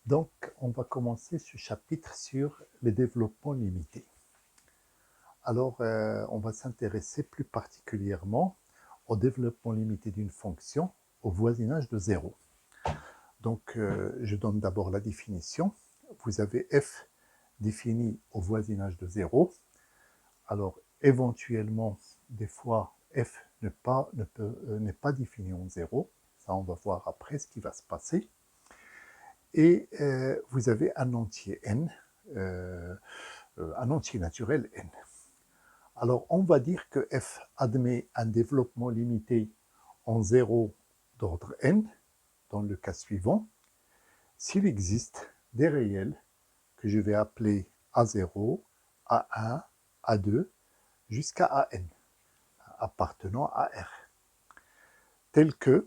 Donc, on va commencer ce chapitre sur les développements limités. Alors, on va s'intéresser plus particulièrement au développement limité d'une fonction au voisinage de 0. Donc, je donne d'abord la définition. Vous avez f défini au voisinage de 0. Alors, éventuellement, des fois, f n'est pas défini en 0. Ça, on va voir après ce qui va se passer. Et vous avez un entier n, un entier naturel n. Alors, on va dire que f admet un développement limité en 0 d'ordre n, dans le cas suivant, s'il existe des réels que je vais appeler A0, A1, A2, jusqu'à AN, appartenant à R. Tels que,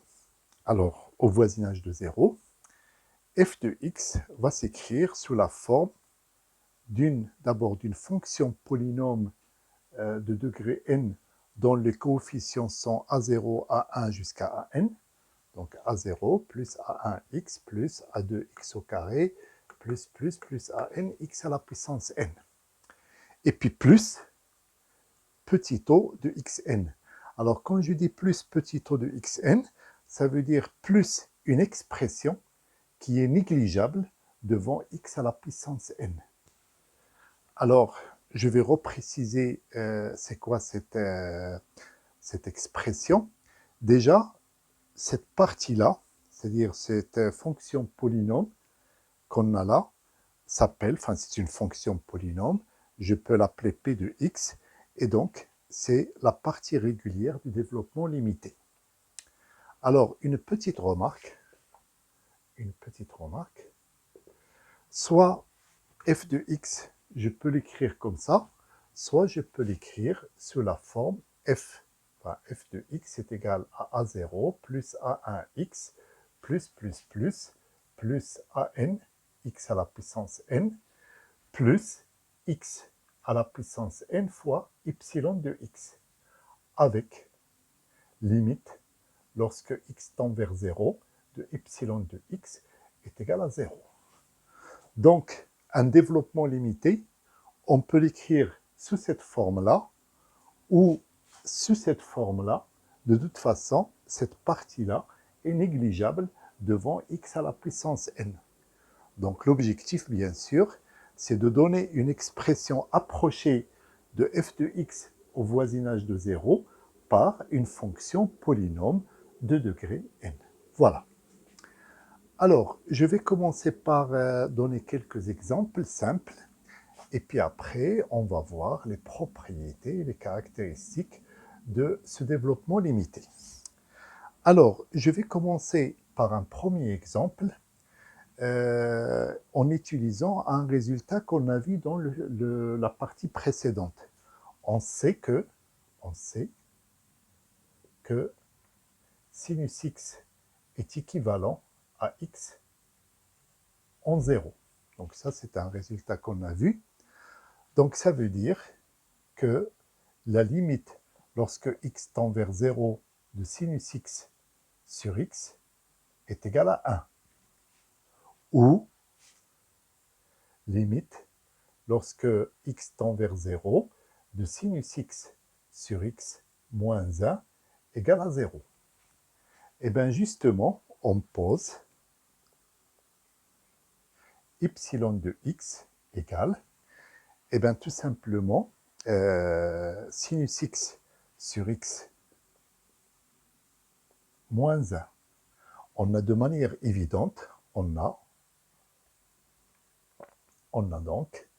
alors, au voisinage de 0, f de x va s'écrire sous la forme d'abord d'une fonction polynôme de degré n dont les coefficients sont A0, A1 jusqu'à AN, donc A0 plus A1x plus A2x au carré plus AN x à la puissance n. Et puis plus petit o de xn. Alors quand je dis plus petit o de xn, ça veut dire plus une expression qui est négligeable devant x à la puissance n. Alors, je vais repréciser c'est quoi cette expression. Déjà, cette partie-là, c'est-à-dire cette fonction polynôme qu'on a là, s'appelle, enfin c'est une fonction polynôme, je peux l'appeler p de x, et donc c'est la partie régulière du développement limité. Alors, une petite remarque, soit f de x, je peux l'écrire comme ça, soit je peux l'écrire sous la forme f. Enfin, f de x est égal à a0 plus a1x plus an x à la puissance n plus x à la puissance n fois y de x, avec limite lorsque x tend vers 0 de y de x est égal à 0. Donc, un développement limité, on peut l'écrire sous cette forme-là ou sous cette forme-là. De toute façon, cette partie-là est négligeable devant x à la puissance n. Donc l'objectif, bien sûr, c'est de donner une expression approchée de f de x au voisinage de 0 par une fonction polynôme de degré n. Voilà. Alors, je vais commencer par donner quelques exemples simples, et puis après, on va voir les propriétés et les caractéristiques de ce développement limité. Alors, je vais commencer par un premier exemple en utilisant un résultat qu'on a vu dans la partie précédente. On sait que sinus x est équivalent à x en 0. Donc ça, c'est un résultat qu'on a vu. Donc ça veut dire que la limite lorsque x tend vers 0 de sinus x sur x est égale à 1. Ou limite lorsque x tend vers 0 de sinus x sur x moins 1 égale à 0. Et bien justement, on pose y de x égale, et bien tout simplement, sinus x sur x moins 1. On a de manière évidente, on a donc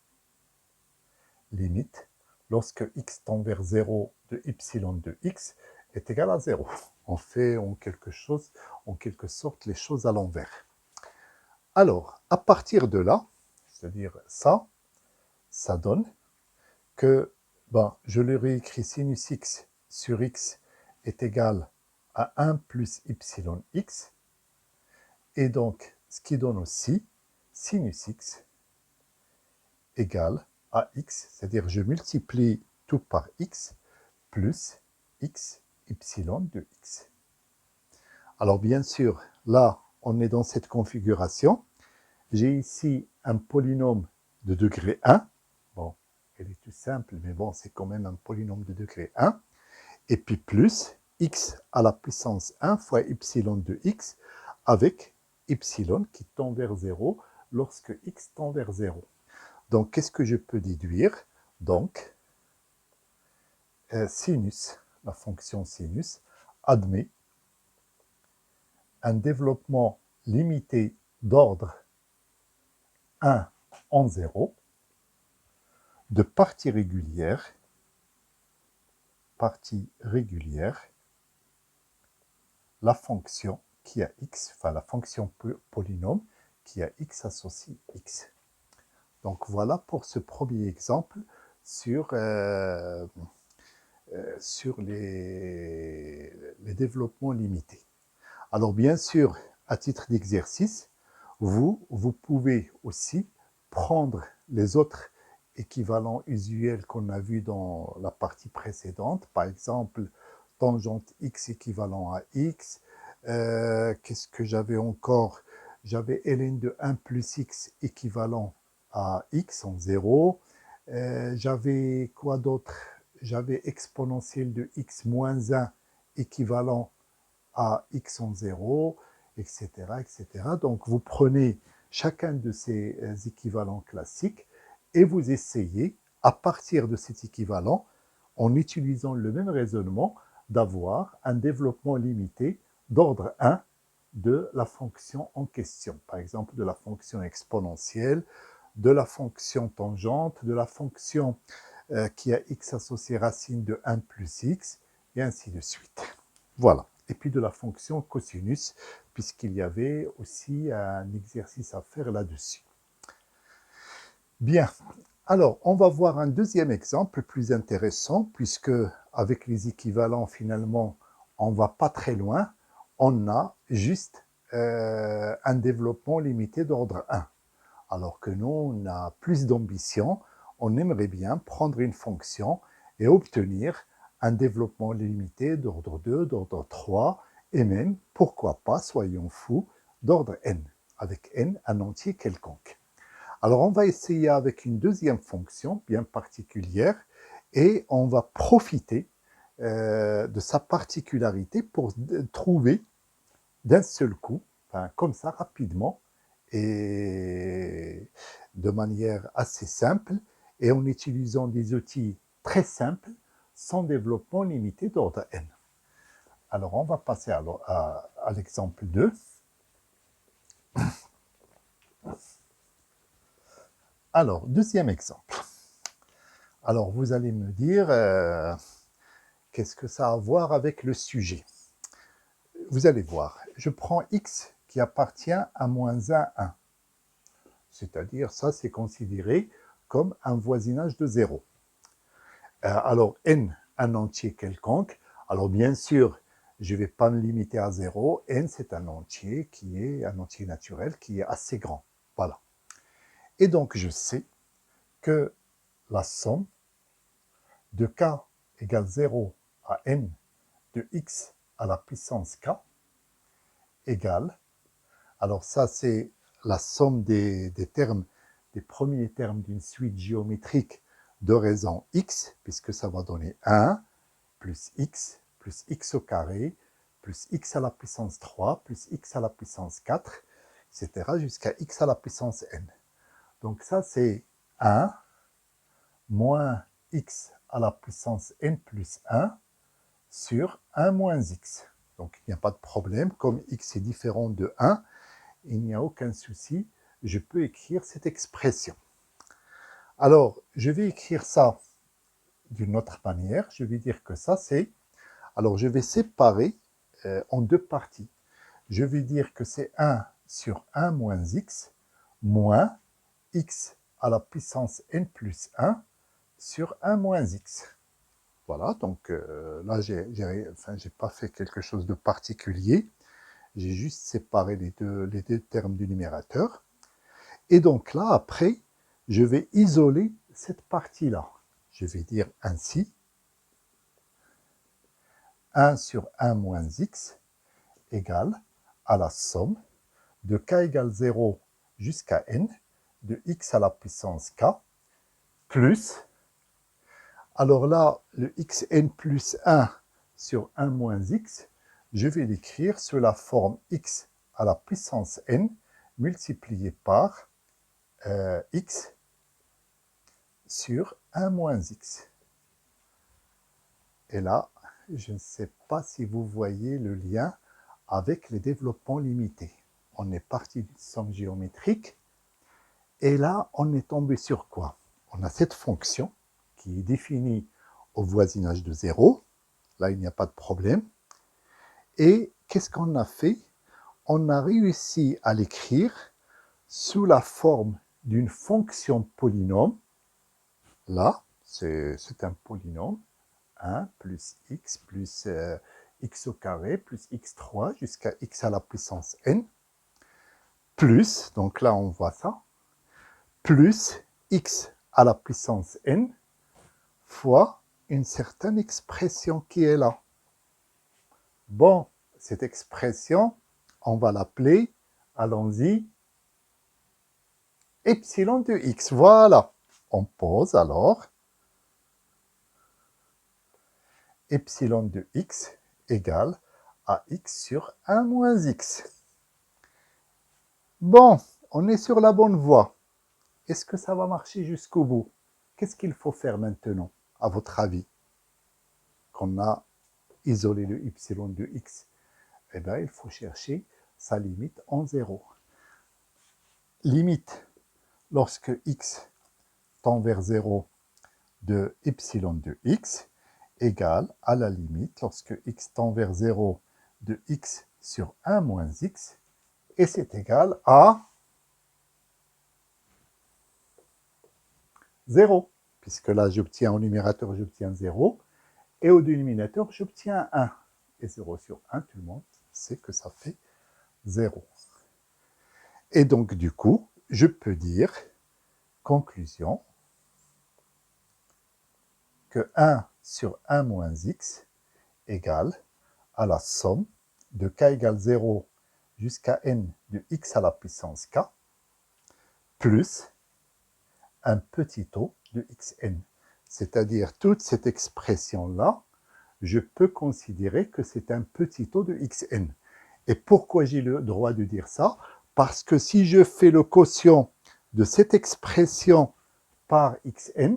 limite lorsque x tend vers 0 de y de x est égal à 0. On fait en quelque sorte les choses à l'envers. Alors, à partir de là, c'est-à-dire ça donne que, je le réécris, sinus x sur x est égal à 1 plus yx, et donc, ce qui donne aussi sinus x égale à x, c'est-à-dire je multiplie tout par x, plus x, y de x. Alors bien sûr, là, on est dans cette configuration. j'ai ici un polynôme de degré 1. Bon, elle est tout simple, mais bon, c'est quand même un polynôme de degré 1. Et puis plus x à la puissance 1 fois epsilon de x avec epsilon qui tend vers 0 lorsque x tend vers 0. Donc, qu'est-ce que je peux déduire? Donc, sinus, la fonction sinus, admet un développement limité d'ordre 1 en 0 de partie régulière, la fonction qui a x, enfin la fonction polynôme qui a x associé x. Donc voilà pour ce premier exemple sur les développements limités. Alors bien sûr, à titre d'exercice, vous pouvez aussi prendre les autres équivalents usuels qu'on a vus dans la partie précédente, par exemple, tangente x équivalent à x. Qu'est-ce que j'avais encore? J'avais ln de 1 plus x équivalent à x en 0. J'avais quoi d'autre? J'avais exponentielle de x moins 1 équivalent à x en 0, etc., etc. Donc, vous prenez chacun de ces équivalents classiques et vous essayez, à partir de cet équivalent, en utilisant le même raisonnement, d'avoir un développement limité d'ordre 1 de la fonction en question. Par exemple, de la fonction exponentielle, de la fonction tangente, de la fonction qui a x associé racine de 1 plus x, et ainsi de suite. Voilà. Et puis de la fonction cosinus, puisqu'il y avait aussi un exercice à faire là-dessus. Bien. Alors, on va voir un deuxième exemple plus intéressant, puisque avec les équivalents, finalement, on ne va pas très loin. On a juste un développement limité d'ordre 1. Alors que nous, on a plus d'ambition. On aimerait bien prendre une fonction et obtenir un développement limité d'ordre 2, d'ordre 3, et même, pourquoi pas, soyons fous, d'ordre n, avec n un entier quelconque. Alors, on va essayer avec une deuxième fonction bien particulière et on va profiter de sa particularité pour trouver d'un seul coup, enfin, comme ça, rapidement, et de manière assez simple, et en utilisant des outils très simples, sans développement limité d'ordre n. Alors, on va passer à l'exemple 2. Alors, deuxième exemple. Alors, vous allez me dire, qu'est-ce que ça a à voir avec le sujet? Vous allez voir, je prends x qui appartient à moins 1, 1. C'est-à-dire, ça, c'est considéré comme un voisinage de 0. Alors, n, un entier quelconque. Alors, bien sûr, je ne vais pas me limiter à 0. N, c'est un entier qui est un entier naturel qui est assez grand. Voilà. Et donc, je sais que la somme de k égale 0 à n de x à la puissance k égale, alors ça, c'est la somme des termes, des premiers termes d'une suite géométrique de raison x, puisque ça va donner 1 plus x au carré, plus x à la puissance 3, plus x à la puissance 4, etc., jusqu'à x à la puissance n. Donc ça, c'est 1 moins x à la puissance n plus 1 sur 1 moins x. Donc il n'y a pas de problème, comme x est différent de 1, il n'y a aucun souci, je peux écrire cette expression. Alors, je vais écrire ça d'une autre manière, je vais dire que ça c'est, alors je vais séparer en deux parties. Je vais dire que c'est 1 sur 1 moins x à la puissance n plus 1 sur 1 moins x. Voilà, donc là, j'ai pas fait quelque chose de particulier. J'ai juste séparé les deux termes du numérateur. Et donc là, après, je vais isoler cette partie-là. Je vais dire ainsi, 1 sur 1 moins x égale à la somme de k égale 0 jusqu'à n de x à la puissance k plus, alors là, le xn plus 1 sur 1 moins x, je vais l'écrire sous la forme x à la puissance n multiplié par x sur 1 moins x. Et là, je ne sais pas si vous voyez le lien avec les développements limités. On est parti d'une somme géométrique, et là, on est tombé sur quoi? On a cette fonction qui est définie au voisinage de 0. Là, il n'y a pas de problème. Et qu'est-ce qu'on a fait? On a réussi à l'écrire sous la forme d'une fonction polynôme. Là, c'est un polynôme. 1 plus x plus x au carré plus x3 jusqu'à x à la puissance n. Plus, donc là on voit ça, plus x à la puissance n fois une certaine expression qui est là. Bon, cette expression, on va l'appeler, allons-y, epsilon de x. Voilà, on pose alors epsilon de x égale à x sur 1 moins x. Bon, on est sur la bonne voie. Est-ce que ça va marcher jusqu'au bout? Qu'est-ce qu'il faut faire maintenant, à votre avis, qu'on a isolé le epsilon de x? Eh bien, il faut chercher sa limite en 0. Limite, lorsque x tend vers 0 de epsilon de x, égale à la limite, lorsque x tend vers 0 de x sur 1 moins x, et c'est égal à 0, puisque là, j'obtiens au numérateur, j'obtiens 0, et au dénominateur, j'obtiens 1. Et 0 sur 1, tout le monde sait que ça fait 0. Et donc, du coup, je peux dire, conclusion, que 1 sur 1 moins x égale à la somme de k égale 0 jusqu'à n de x à la puissance k, plus un petit o de xn. C'est-à-dire, toute cette expression-là, je peux considérer que c'est un petit o de xn. Et pourquoi j'ai le droit de dire ça? Parce que si je fais le quotient de cette expression par xn,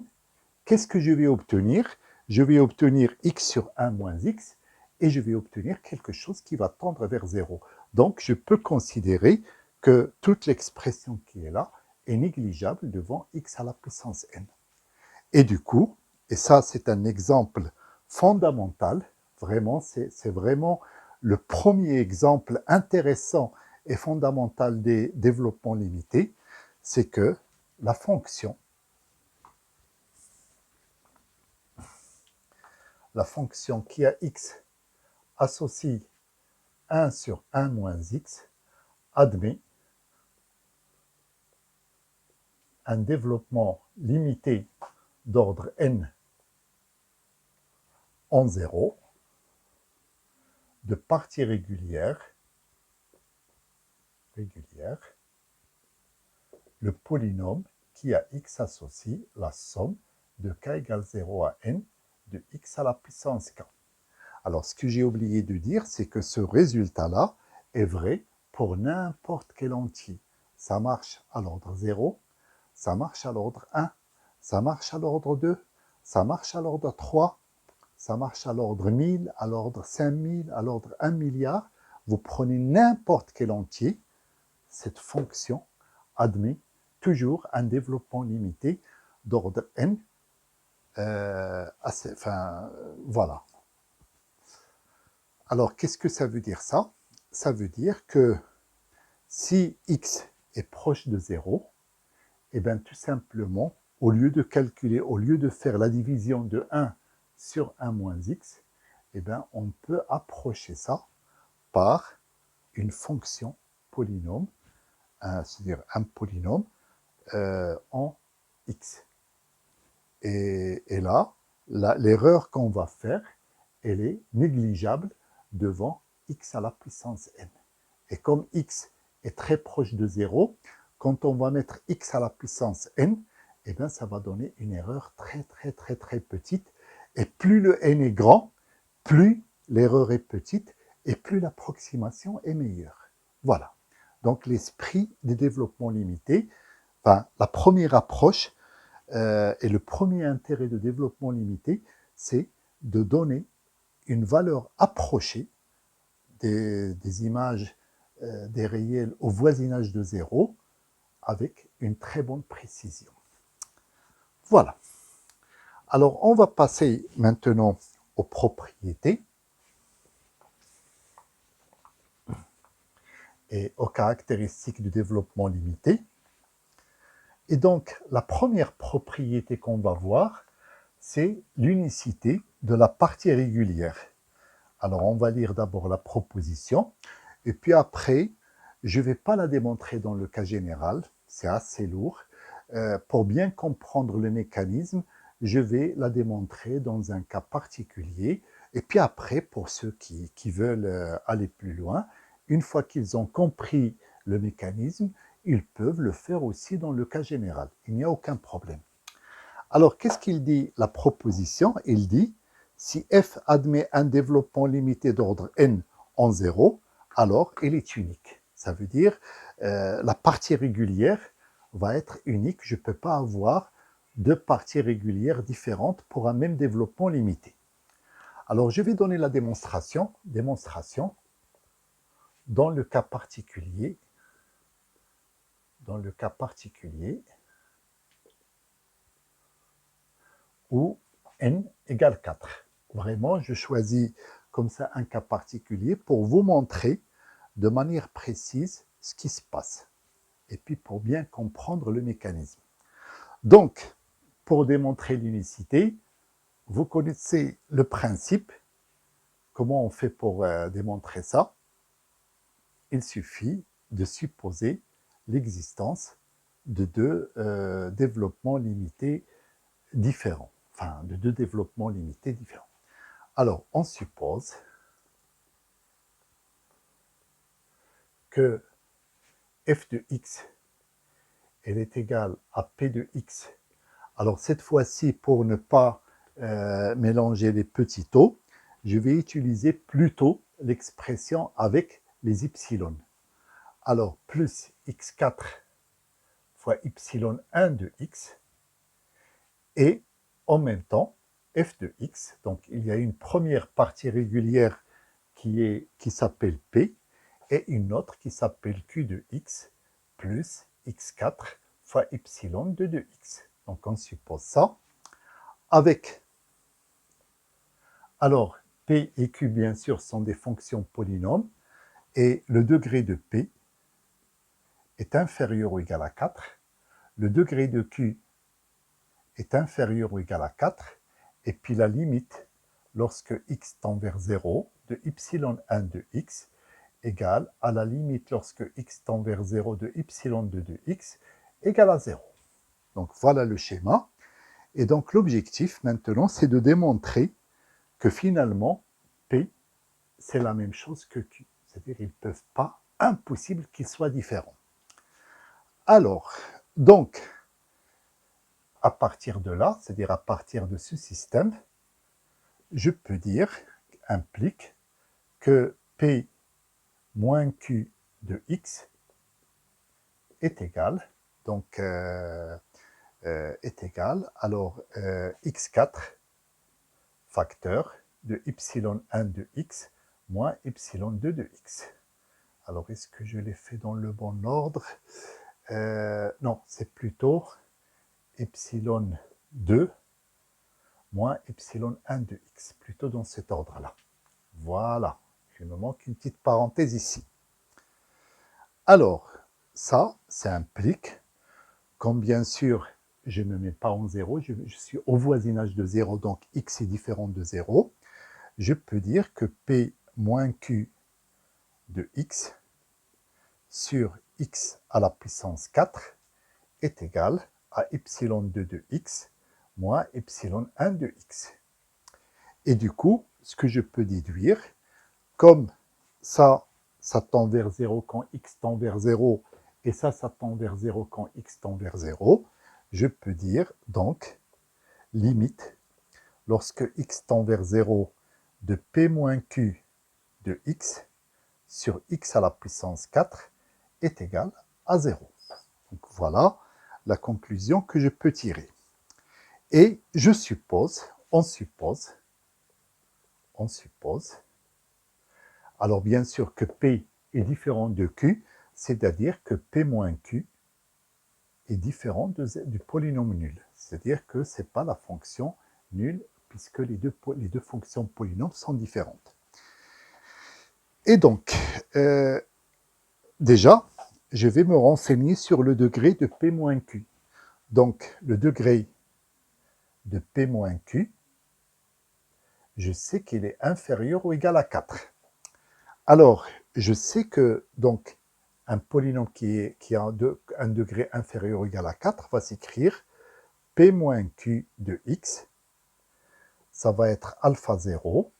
qu'est-ce que je vais obtenir? Je vais obtenir x sur 1 moins x, et je vais obtenir quelque chose qui va tendre vers 0. Donc, je peux considérer que toute l'expression qui est là est négligeable devant x à la puissance n. Et du coup, et ça c'est un exemple fondamental, vraiment, c'est vraiment le premier exemple intéressant et fondamental des développements limités, c'est que la fonction qui a x associe 1 sur 1 moins x admet un développement limité d'ordre n en 0 de parties régulières, le polynôme qui a x associe la somme de k égale 0 à n de x à la puissance k. Alors, ce que j'ai oublié de dire, c'est que ce résultat-là est vrai pour n'importe quel entier. Ça marche à l'ordre 0, ça marche à l'ordre 1, ça marche à l'ordre 2, ça marche à l'ordre 3, ça marche à l'ordre 1000, à l'ordre 5000, à l'ordre 1 milliard. Vous prenez n'importe quel entier, cette fonction admet toujours un développement limité d'ordre n. Voilà. Alors, qu'est-ce que ça veut dire ça? Ça veut dire que si x est proche de 0, et bien tout simplement, au lieu de calculer, au lieu de faire la division de 1 sur 1 moins x, et bien on peut approcher ça par une fonction polynôme, c'est-à-dire un polynôme en x. Et là, l'erreur qu'on va faire, elle est négligeable devant x à la puissance n. Et comme x est très proche de 0, quand on va mettre x à la puissance n, eh bien, ça va donner une erreur très petite. Et plus le n est grand, plus l'erreur est petite et plus l'approximation est meilleure. Voilà. Donc, l'esprit des développements limités, enfin, la première approche et le premier intérêt de développement limité, c'est de donner une valeur approchée des images des réels au voisinage de 0 avec une très bonne précision. Voilà. Alors, on va passer maintenant aux propriétés et aux caractéristiques du développement limité. Et donc, la première propriété qu'on va voir, c'est l'unicité de la partie régulière. Alors, on va lire d'abord la proposition, et puis après, je ne vais pas la démontrer dans le cas général, c'est assez lourd. Pour bien comprendre le mécanisme, je vais la démontrer dans un cas particulier. Et puis après, pour ceux qui veulent aller plus loin, une fois qu'ils ont compris le mécanisme, ils peuvent le faire aussi dans le cas général. Il n'y a aucun problème. Alors, qu'est-ce qu'il dit, la proposition? Il dit, si f admet un développement limité d'ordre n en 0, alors il est unique. Ça veut dire, la partie régulière va être unique. Je ne peux pas avoir deux parties régulières différentes pour un même développement limité. Alors, je vais donner la démonstration dans le cas particulier, où n égale 4. Vraiment, je choisis comme ça un cas particulier pour vous montrer de manière précise ce qui se passe et puis pour bien comprendre le mécanisme. Donc, pour démontrer l'unicité, vous connaissez le principe. Comment on fait pour démontrer ça? Il suffit de supposer l'existence de deux développements limités différents. Enfin, de deux développements limités différents. Alors, on suppose que f de x, elle est égale à p de x. Alors, cette fois-ci, pour ne pas mélanger les petits taux, je vais utiliser plutôt l'expression avec les y. Alors, plus x4 fois y1 de x, et en même temps, f de x, donc il y a une première partie régulière qui s'appelle p, et une autre qui s'appelle q de x, plus x4 fois y de 2x. Donc on suppose ça, avec, alors p et q bien sûr sont des fonctions polynômes, et le degré de p est inférieur ou égal à 4, le degré de q est inférieur ou égal à 4, et puis la limite, lorsque x tend vers 0, de y1 de x, égale à la limite lorsque x tend vers 0 de y2 de x, égale à 0. Donc voilà le schéma. Et donc l'objectif maintenant, c'est de démontrer que finalement, P, c'est la même chose que Q. C'est-à-dire qu'ils ne peuvent pas, impossible qu'ils soient différents. Alors, donc, à partir de là, c'est-à-dire à partir de ce système, je peux dire, implique que P moins Q de X est égal, donc est égal, alors x4 facteur de y1 de x moins y2 de x. Alors, est-ce que je l'ai fait dans le bon ordre? Non, c'est plutôt y2 moins y1 de x, plutôt dans cet ordre-là. Voilà, il me manque une petite parenthèse ici. Alors, ça implique, comme bien sûr, je ne me mets pas en 0, je suis au voisinage de 0, donc x est différent de 0, je peux dire que P moins Q de x sur x à la puissance 4 est égal à y2 de x moins y1 de x. Et du coup, ce que je peux déduire, comme ça tend vers 0 quand x tend vers 0, et ça tend vers 0 quand x tend vers 0, je peux dire donc limite lorsque x tend vers 0 de p moins q de x sur x à la puissance 4 est égal à 0. Donc voilà la conclusion que je peux tirer. Et je suppose, on suppose, alors bien sûr que P est différent de Q, c'est-à-dire que P moins Q est différent du polynôme nul. C'est-à-dire que ce n'est pas la fonction nulle, puisque les deux fonctions polynômes sont différentes. Et donc, déjà, je vais me renseigner sur le degré de P moins Q. Donc, le degré de P moins Q, je sais qu'il est inférieur ou égal à 4. Alors, je sais que donc un polynôme qui a un degré inférieur ou égal à 4 va s'écrire P moins Q de x, ça va être alpha 0,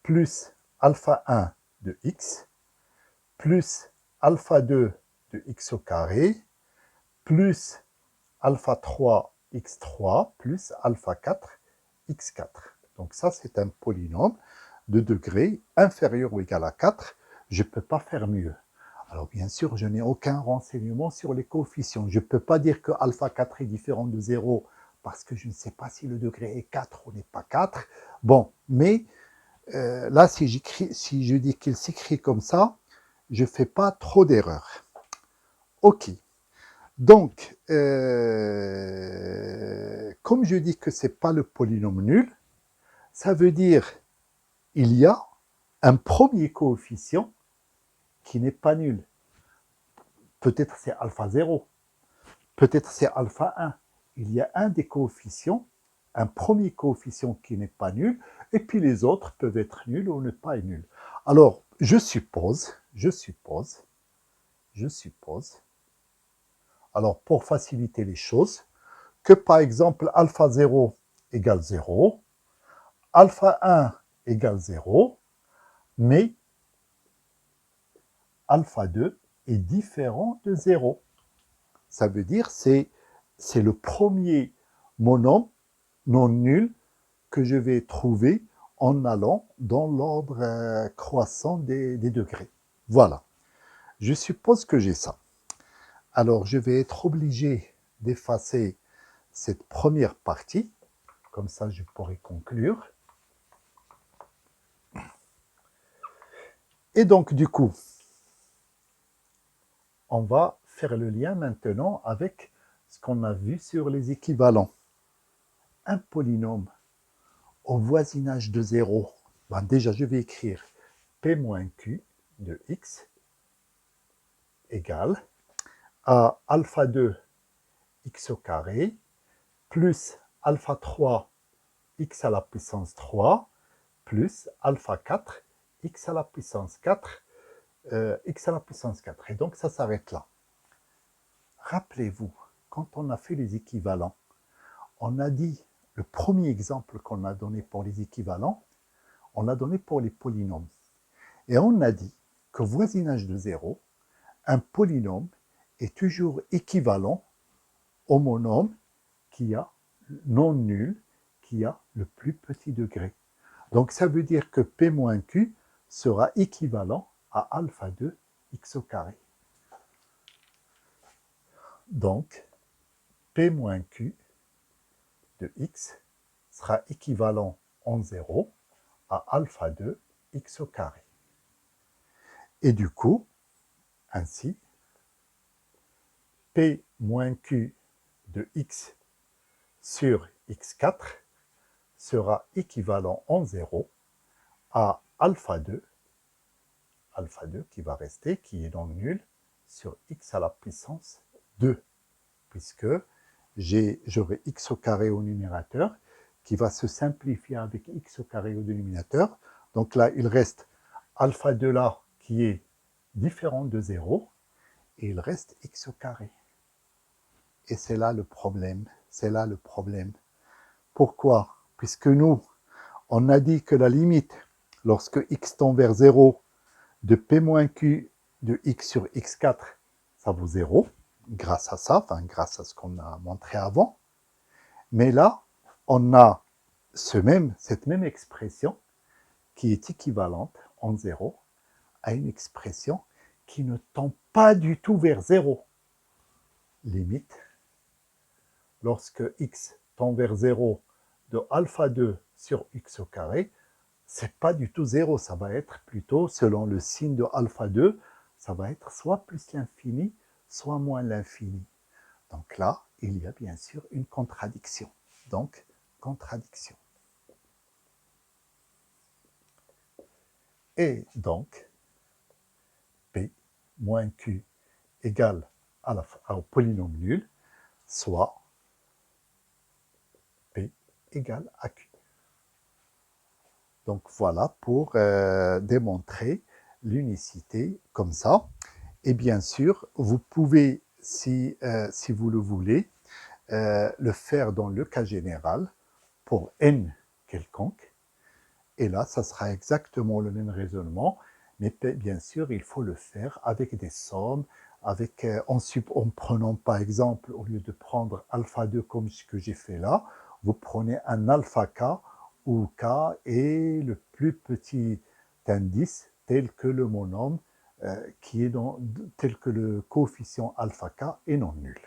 plus alpha 1 de x, plus alpha 2 de x au carré, plus alpha 3 x3, plus alpha 4 x4. Donc ça, c'est un polynôme de degré inférieur ou égal à 4. Je ne peux pas faire mieux. Alors bien sûr, je n'ai aucun renseignement sur les coefficients. Je ne peux pas dire que alpha 4 est différent de 0 parce que je ne sais pas si le degré est 4 ou n'est pas 4. Bon, mais là, si je dis qu'il s'écrit comme ça, je ne fais pas trop d'erreurs. OK. Donc, comme je dis que ce n'est pas le polynôme nul, ça veut dire qu'il y a un premier coefficient qui n'est pas nul. Peut-être c'est alpha 0, peut-être c'est alpha 1. Il y a un des coefficients, un premier coefficient qui n'est pas nul, et puis les autres peuvent être nuls ou ne pas être nuls. Alors, je suppose, alors pour faciliter les choses, que par exemple alpha 0 égale 0, alpha 1 égale 0, mais alpha 2 est différent de 0. Ça veut dire que c'est le premier monôme non nul que je vais trouver en allant dans l'ordre croissant des degrés. Voilà. Je suppose que j'ai ça. Alors, je vais être obligé d'effacer cette première partie. Comme ça, je pourrai conclure. Et donc, du coup, on va faire le lien maintenant avec ce qu'on a vu sur les équivalents. Un polynôme au voisinage de 0, ben déjà je vais écrire P moins Q de x égale à alpha 2 x au carré plus alpha 3 x à la puissance 3 plus alpha 4 x à la puissance 4 x à la puissance 4. Et donc ça s'arrête là. Rappelez-vous, quand on a fait les équivalents, on a dit, le premier exemple qu'on a donné pour les équivalents, on l'a donné pour les polynômes. Et on a dit qu'au voisinage de 0, un polynôme est toujours équivalent au monôme qui a non nul, qui a le plus petit degré. Donc ça veut dire que P moins Q sera équivalent à alpha 2 x au carré. Donc, P moins Q de x sera équivalent en 0 à alpha 2 x au carré. Et du coup, ainsi, P moins Q de x sur x4 sera équivalent en 0 à alpha 2 qui va rester, qui est donc nul, sur x à la puissance 2, puisque j'aurai x au carré au numérateur, qui va se simplifier avec x au carré au dénominateur. Donc là, il reste alpha 2 là, qui est différent de 0, et il reste x au carré. Et c'est là le problème, Pourquoi? Puisque nous, on a dit que la limite, lorsque x tend vers 0, de P moins Q de x sur x4, ça vaut 0, grâce à ça, enfin grâce à ce qu'on a montré avant. Mais là, on a cette même expression qui est équivalente en 0 à une expression qui ne tend pas du tout vers 0. Limite, lorsque x tend vers 0 de alpha 2 sur x au carré, c'est pas du tout 0, ça va être plutôt, selon le signe de alpha 2, ça va être soit plus l'infini, soit moins l'infini. Donc là, il y a bien sûr une contradiction. Donc, contradiction. Et donc, P moins Q égale au polynôme nul, soit P égale à Q. Donc voilà pour démontrer l'unicité comme ça. Et bien sûr, vous pouvez, si vous le voulez, le faire dans le cas général pour n quelconque. Et là, ça sera exactement le même raisonnement, mais bien sûr, il faut le faire avec des sommes, en prenant par exemple, au lieu de prendre alpha 2 comme ce que j'ai fait là, vous prenez un alpha k où k est le plus petit indice tel que le monôme tel que le coefficient alpha k est non nul.